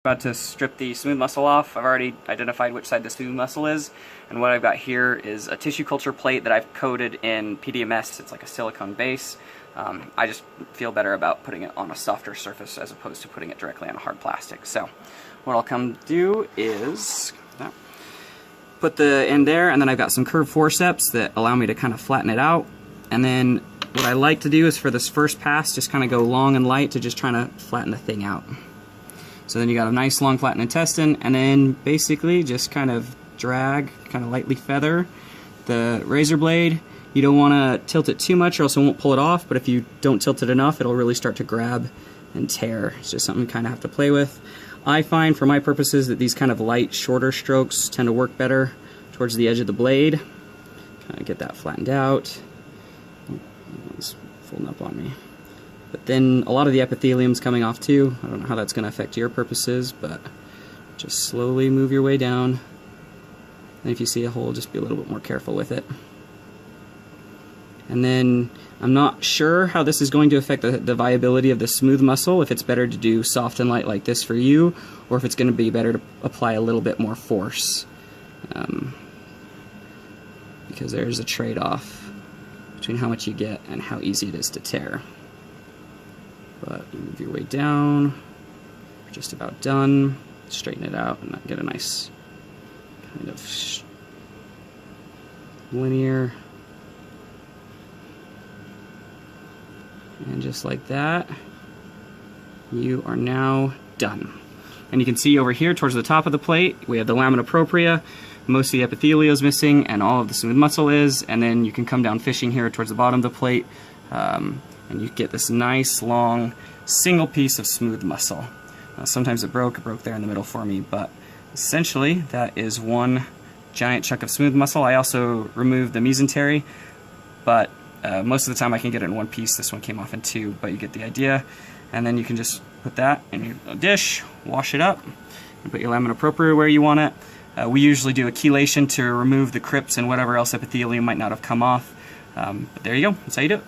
About to strip the smooth muscle off. I've already identified which side the smooth muscle is, and what I've got here is a tissue culture plate that I've coated in PDMS. It's like a silicone base. I just feel better about putting it on a softer surface as opposed to putting it directly on a hard plastic. So what I'll come do is put the end there, and then I've got some curved forceps that allow me to kind of flatten it out. And then what I like to do is for this first pass, just kind of go long and light to just trying to flatten the thing out. So then you got a nice long flattened intestine, and then basically just kind of drag, kind of lightly feather the razor blade. You don't want to tilt it too much or else it won't pull it off, but if you don't tilt it enough, it'll really start to grab and tear. It's just something you kind of have to play with. I find for my purposes that these kind of light, shorter strokes tend to work better towards the edge of the blade. Kind of get that flattened out. Oh, it's folding up on me. But then a lot of the epithelium's coming off too. I don't know how that's going to affect your purposes, but just slowly move your way down. And if you see a hole, just be a little bit more careful with it. And then I'm not sure how this is going to affect the viability of the smooth muscle, if it's better to do soft and light like this for you, or if it's going to be better to apply a little bit more force. Because there's a trade-off between how much you get and how easy it is to tear. But you move your way down, we're just about done. Straighten it out and get a nice kind of linear. And just like that, you are now done. And you can see over here towards the top of the plate, we have the lamina propria. Most of the epithelia is missing and all of the smooth muscle is. And then you can come down fishing here towards the bottom of the plate. And you get this nice long single piece of smooth muscle. Sometimes it broke there in the middle for me, but essentially that is one giant chunk of smooth muscle. I also removed the mesentery, but most of the time I can get it in one piece. This one came off in two, but you get the idea. And then you can just put that in your dish, wash it up, and put your lamina propria where you want it. We usually do a chelation to remove the crypts and whatever else epithelium might not have come off. But there you go, that's how you do it.